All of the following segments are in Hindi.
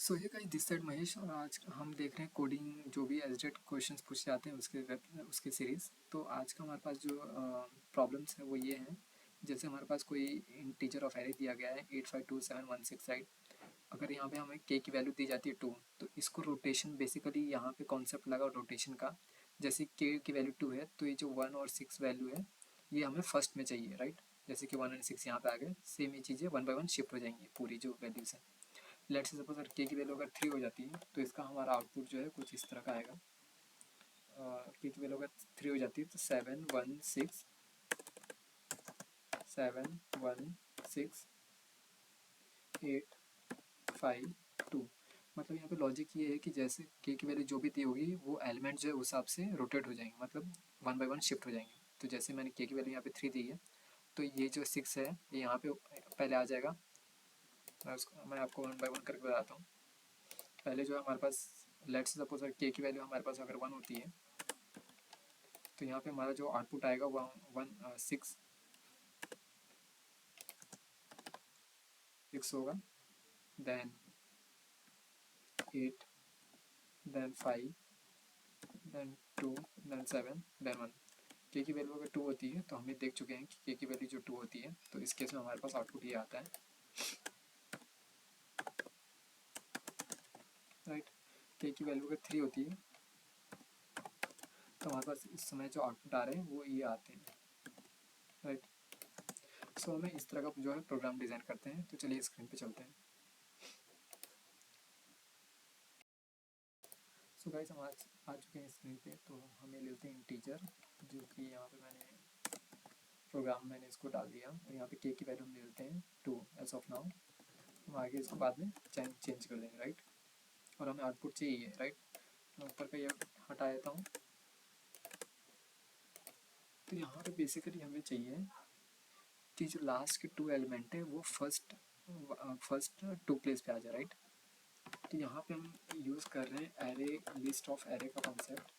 सो ये गाइस दिस साइड महेश और आज हम देख रहे हैं कोडिंग जो भी एसडेट क्वेश्चंस पूछे जाते हैं उसके सीरीज़। तो आज का हमारे पास जो प्रॉब्लम्स है वो ये हैं। जैसे हमारे पास कोई इंटीजर ऑफ एरे दिया गया है 852716 राइट। अगर यहाँ पे हमें के की वैल्यू दी जाती है 2, तो इसको रोटेशन बेसिकली यहाँ पे कॉन्सेप्ट लगा रोटेशन का। जैसे के की वैल्यू 2 है तो ये जो 1 और 6 वैल्यू है ये हमें फर्स्ट में चाहिए राइट। जैसे कि 1 एंड 6 यहाँ पे आ गए, सेम ये चीज़ें 1 बाय 1 शिफ्ट हो जाएंगी पूरी जो वैल्यूज़ हैं। लेट्स से सपोज अगर के की वैल्यू अगर 3 हो जाती है तो इसका हमारा आउटपुट जो है कुछ इस तरह का आएगा। के की वैल्यू अगर 3 हो जाती है तो 7 1 6 7 1 6 8 5 2। मतलब यहाँ पे लॉजिक ये है कि जैसे के की वैल्यू जो भी दी होगी वो एलिमेंट जो है उस हिसाब से रोटेट हो जाएंगे, मतलब 1 बाय 1 शिफ्ट हो जाएंगे। तो जैसे मैंने के की वैल्यू यहाँ पे 3 दी है तो ये जो 6 है ये यहाँ पे पहले आ जाएगा। मैं आपको 1 बाय 1 करके बताता हूँ। पहले जो है हमारे पास लेट्स सपोज अगर के की वैल्यू हमारे पास अगर 1 होती है तो यहाँ पे हमारा जो आउटपुट आएगा वो 6 होगा, then 8, then 5, then 2, then 7, then 1। के की वैल्यू अगर 2 होती है तो हम ये देख चुके हैं कि के की वैल्यू जो 2 होती है तो इस केस में हमारे पास आउटपुट ये आता है राइट। के की वैल्यू अगर 3 होती है तो हमारे पास इस समय जो आउटपुट आ रहे हैं वो ये आते हैं राइट। सो हमें इस तरह का जो है प्रोग्राम डिज़ाइन करते हैं। तो चलिए स्क्रीन पे चलते हैं। सो गाइस हम आज आ चुके हैं स्क्रीन पे। तो हमें लेते हैं इंटीजर, जो कि यहाँ पे मैंने इसको डाल दिया और यहाँ पे के की वैल्यू हम ले लेते हैं 2 एज ऑफ नाउ। हम आगे इसको बाद में चेंज कर देंगे राइट। और हमें आउटपुट चाहिए राइट। मैं ऊपर का ये हटा देता हूँ। तो यहाँ पे बेसिकली हमें चाहिए कि जो लास्ट के 2 एलिमेंट है वो फर्स्ट 2 प्लेस पे आ जाए राइट। तो यहाँ पे हम यूज़ कर रहे हैं एरे लिस्ट ऑफ एरे का कॉन्सेप्ट,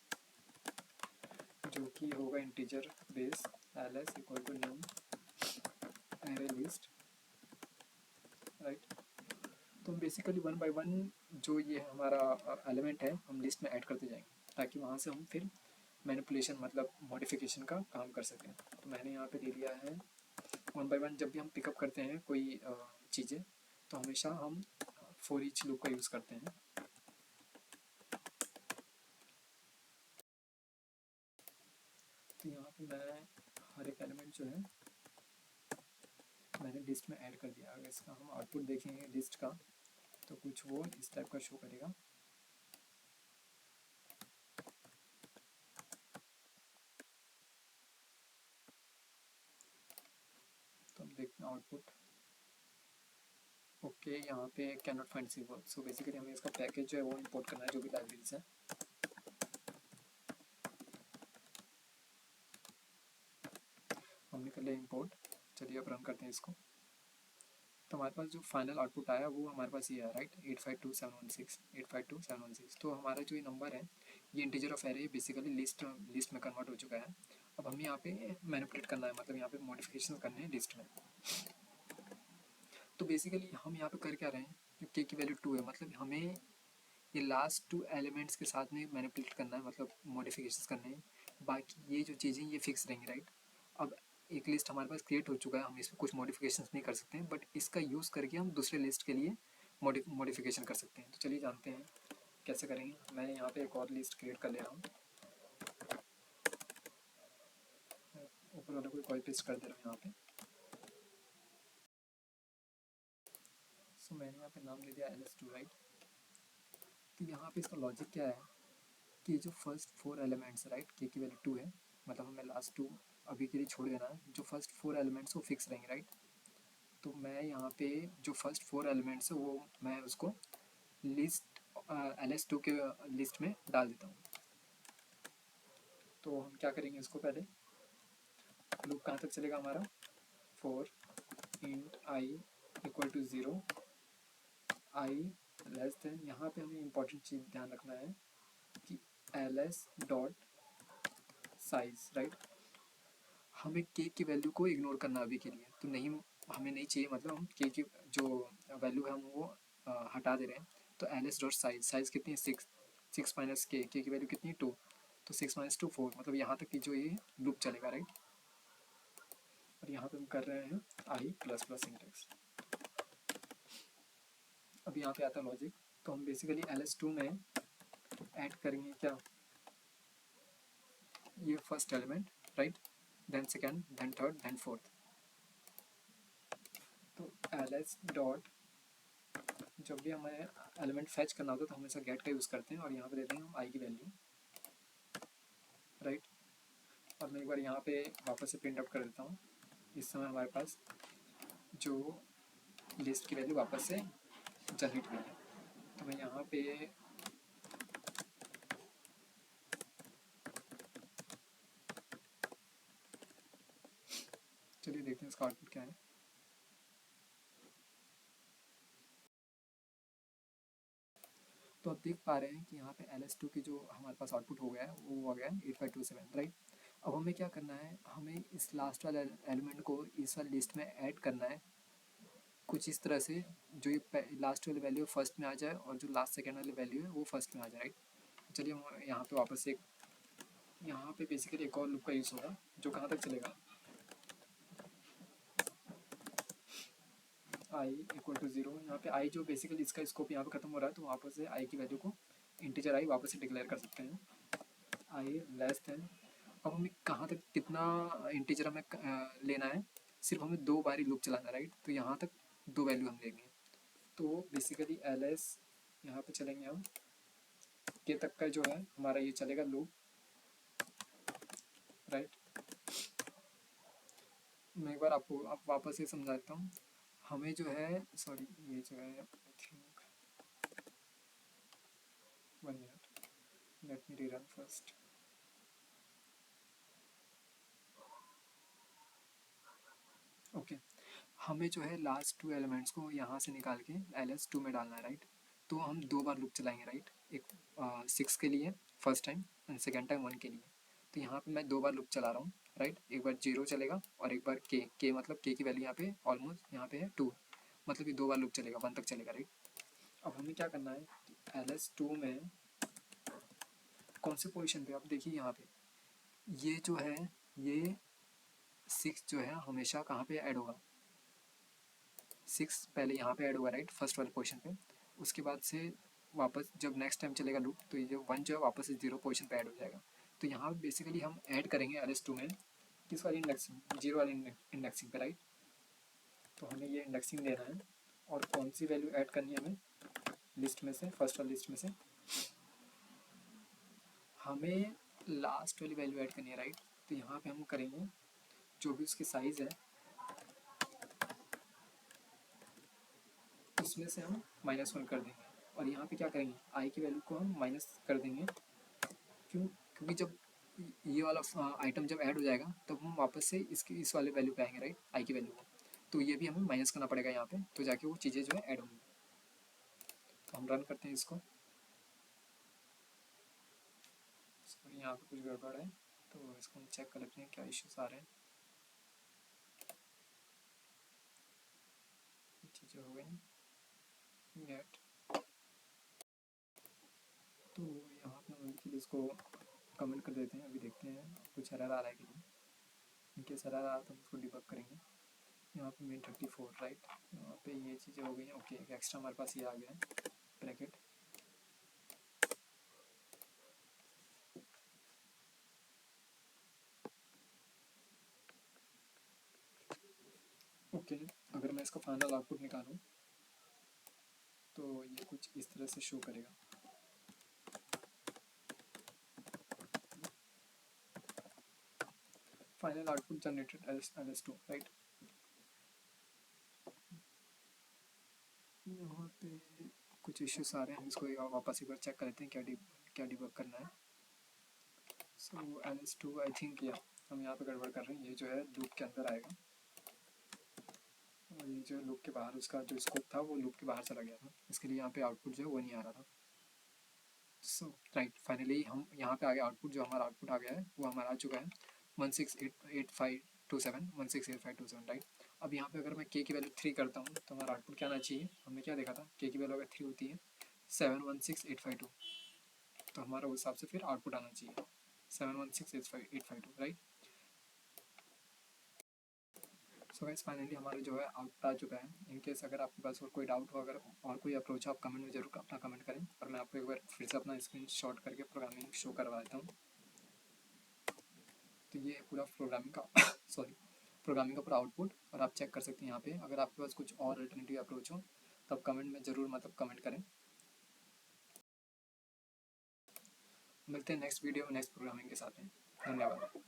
जो कि होगा integer base L S equal to new array list right. तो हम बेसिकली 1 बाय 1 जो ये हमारा एलिमेंट है हम लिस्ट में ऐड करते जाएंगे ताकि वहाँ से हम फिर मैनिपुलेशन मतलब मॉडिफिकेशन का काम कर सकें। तो मैंने यहाँ पे ले लिया है 1 बाय 1। जब भी हम पिकअप करते हैं कोई चीज़ें तो हमेशा हम फॉर ईच लूप का यूज़ करते हैं। तो यहाँ पे मैं हर एक एलिमेंट जो है मैंने लिस्ट में ऐड कर दिया। अगर इसका हम आउटपुट देखेंगे लिस्ट का तो कुछ वो इस टाइप का शो करेगा। तो हम देखते हैं आउटपुट ओके। यहाँ पे can not find symbol. So basically हमें इसका पैकेज जो है वो इंपोर्ट करना है जो भी लाइब्रेरीज है। हमने कर लिया इंपोर्ट। चलिए अब रन करते हैं इसको। तो हमारे पास जो फाइनल आउटपुट आया वो हमारे पास ये है राइट 852716 तो हमारा जो ये नंबर है ये integer of array basically list में कन्वर्ट हो चुका है। अब हमें यहाँ पे मैनिपुलेट करना है, मतलब यहाँ पे मॉडिफिकेशन करने हैं लिस्ट में। तो बेसिकली हम यहाँ पे कर क्या रहे हैं, जो के की वैल्यू 2 है मतलब हमें ये लास्ट 2 एलिमेंट्स के साथ में मैनिपुलेट करना है, मतलब मॉडिफिकेशन करने हैं। बाकी ये जो चीज़ें ये फिक्स रहेंगी राइट। अब एक लिस्ट हमारे पास क्रिएट हो चुका है, हम इसमें कुछ मॉडिफिकेशंस नहीं कर सकते हैं, बट इसका यूज़ करके हम दूसरे लिस्ट के लिए मॉडिफिकेशन कर सकते हैं। तो चलिए जानते हैं कैसे करेंगे। मैं यहाँ पे एक और लिस्ट क्रिएट कर ले रहा हूँ, ऊपर वाले को कॉपी पेस्ट कर दे रहा हूँ यहाँ पे। सो मैंने यहाँ पे नाम दे दिया ls2 राइट। तो यहाँ पे इसका लॉजिक क्या है कि जो फर्स्ट 4 एलिमेंट्स राइट के की वैल्यू 2 है, मतलब हमें लास्ट 2 अभी के लिए छोड़ देना है। जो फर्स्ट 4 एलिमेंट्स वो फिक्स रहेंगे राइट। तो मैं यहाँ पे जो फर्स्ट 4 एलिमेंट्स है वो मैं उसको लिस्ट ls2 के लिस्ट में डाल देता हूँ। तो हम क्या करेंगे, इसको पहले लूप कहाँ तक चलेगा हमारा 4 int I equal to 0 I less than. यहाँ पे हमें इम्पॉर्टेंट चीज़ ध्यान रखना है कि ls डॉट साइज राइट। हमें के की वैल्यू को इग्नोर करना अभी के लिए तो नहीं, हमें नहीं चाहिए, मतलब हम के की जो वैल्यू है हम वो हटा दे रहे हैं। तो L S dot size, size कितनी है 6, 6 माइनस के की वैल्यू कितनी है 2, तो 6 माइनस 2 4, मतलब यहाँ तक की जो ये लूप चलेगा राइट। और यहाँ पे हम कर रहे हैं आई प्लस प्लस सिंटेक्स। अब यहाँ पे आता है लॉजिक, तो हम बेसिकली एल एस टू में ऐड करेंगे क्या, ये first element right, then second, then third, then fourth. तो एल एस डॉट, जब भी हमें एलिमेंट फैच करना होता है तो हमेशा गेट का यूज़ करते हैं, और यहाँ पे देते हैं हम आई की वैल्यू राइट। और मैं एक बार यहाँ पे वापस से प्रिंट आउट कर देता हूँ, इस समय हमारे पास जो लिस्ट की वैल्यू वापस से जनरेट हुई है। तो मैं यहाँ पे चलिए देखते हैं इसका आउटपुट क्या है। तो आप देख पा रहे हैं कि यहाँ पे LS2 की जो हमारे पास आउटपुट हो गया है वो हो गया है 8527 राइट। अब हमें क्या करना है, हमें इस लास्ट वाले एलिमेंट को इस वाली लिस्ट में ऐड करना है कुछ इस तरह से, जो ये लास्ट वाली वैल्यू फर्स्ट में आ जाए और जो लास्ट सेकेंड वाली वैल्यू है वो फर्स्ट में आ जाए राइट। चलिए हम यहाँ पे वापस एक, यहाँ पे बेसिकली एक और लूप का यूज़ होगा जो कहाँ तक चलेगा, आई इक्वल टू 0। यहाँ पे आई जो बेसिकली इसका स्कोप यहाँ पे खत्म हो रहा है, तो वापस से आई की वैल्यू को इंटीजर आई वापस से डिक्लेयर कर सकते हैं, आई लेस देन। अब हमें कहाँ तक कितना इंटीजर हमें लेना है, सिर्फ हमें 2 बार ही लूप चलाना है राइट। तो यहाँ तक 2 वैल्यू हम लेंगे, तो बेसिकली एल एस यहाँ पे चलेंगे हम के तक का जो है हमारा ये चलेगा लूप राइट। मैं एक बार आपको आप वापस से समझा देता हूँ। हमें जो है सॉरी, ये जो है I think 1 minute, let me rerun first. Okay, हमें जो है लास्ट 2 एलिमेंट्स को यहाँ से निकाल के LS2 में डालना है राइट। तो हम 2 बार लूप चलाएंगे राइट, एक 6 के लिए first time and second time 1 के लिए। तो यहाँ पे मैं 2 बार लूप चला रहा हूँ राइट, एक बार 0 चलेगा और एक बार के मतलब के की वैल्यू यहाँ पे ऑलमोस्ट यहाँ पे है 2, मतलब ये 2 बार लूप चलेगा 1 तक चलेगा राइट। अब हमें क्या करना है, LS2 में कौन से पोजिशन पे, आप देखिए यहाँ पे ये जो है ये 6 जो है हमेशा कहाँ पे ऐड होगा, 6 पहले यहाँ पे ऐड होगा राइट फर्स्ट वाले पोजीशन पे। उसके बाद से वापस जब नेक्स्ट टाइम चलेगा लूप तो ये जो 1 जो है वापस से 0 पोजीशन पे ऐड हो जाएगा। तो यहाँ बेसिकली हम ऐड करेंगे LS2 में किस वाली इंडेक्सिंग, 0 वाली इंडेक्सिंग पे राइट। तो हमें ये इंडेक्सिंग देना है और कौन सी वैल्यू ऐड करनी है हमें लिस्ट में से, फर्स्ट वाली लिस्ट में से हमें लास्ट वाली वैल्यू ऐड करनी है राइट। तो यहाँ पे हम करेंगे जो भी उसकी साइज़ है उसमें से हम -1 कर देंगे, और यहाँ पे क्या करेंगे आई की वैल्यू को हम माइनस कर देंगे। क्यों, क्योंकि जब ये वाला आइटम जब ऐड हो जाएगा तब हम वापस से इसकी इस वाले वैल्यू पे आएंगे राइट, आई की वैल्यू को। तो ये भी हमें माइनस करना पड़ेगा यहाँ पे, तो जाके वो चीज़ें जो है ऐड होंगी। तो हम रन करते हैं इसको, सॉरी यहाँ पे कुछ गड़बड़ है तो इसको हम चेक कर लेते हैं क्या इश्यूज आ रहे हैं। चीज़ें हो गई गेट, तो यहाँ पे हम बिल्कुल इसको कमेंट कर देते हैं, अभी देखते हैं कुछ एरर आ रहा है कि नहीं। इनकेस एरर आ रहा तो हम उसको डिबग करेंगे। यहाँ पे मेन 34 राइट, यहाँ पे ये चीज़ें हो गई हैं। ओके, एक एक्स्ट्रा हमारे पास ये आ गया है ब्रैकेट। ओके, अगर मैं इसका फाइनल आउटपुट निकालूँ तो ये कुछ इस तरह से शो करेगा। Final output generated LS2 right. यहाँ पे कुछ इश्यूज आ रहे हैं, हम इसको वापस एक बार चेक कर लेते हैं क्या डिबग करना है। सो LS2 आई थिंक या हम यहाँ पे गड़बड़ कर रहे हैं, ये जो है लूप के अंदर आएगा और ये जो लूप के बाहर उसका जो स्कोप था वो लूप के बाहर चला गया था, इसके लिए यहाँ पे आउटपुट जो है वो नहीं आ रहा था। सो राइट, फाइनली हम यहाँ पे आ गए, आउटपुट जो हमारा आउटपुट आ गया है वो हमारा आ चुका है 168527 168527 राइट। अब यहाँ पे अगर मैं के की वैल्यू 3 करता हूँ तो हमारा आउटपुट क्या आना चाहिए, हमने क्या देखा था के की वैल्यू अगर 3 होती है 716,852, तो हमारा उस हिसाब से फिर आउटपुट आना चाहिए 716,852, राइट। सो गाइस फाइनली हमारा जो है आउटपुट आ चुका है। इनकेस अगर आपके पास और कोई डाउट हो, अगर और कोई अप्रोच हो, आप कमेंट में जरूर अपना कमेंट करें, और मैं आपको एक बार फिर से अपना स्क्रीन शॉट करके प्रोग्रामिंग शो करवा देता हूँ। तो ये पूरा प्रोग्रामिंग का सॉरी प्रोग्रामिंग का पूरा आउटपुट, और आप चेक कर सकते हैं यहाँ पे। अगर आपके पास कुछ और अल्टरनेटिव अप्रोच हो तो आप कमेंट में ज़रूर कमेंट करें। मिलते हैं नेक्स्ट वीडियो में नेक्स्ट प्रोग्रामिंग के साथ में। धन्यवाद।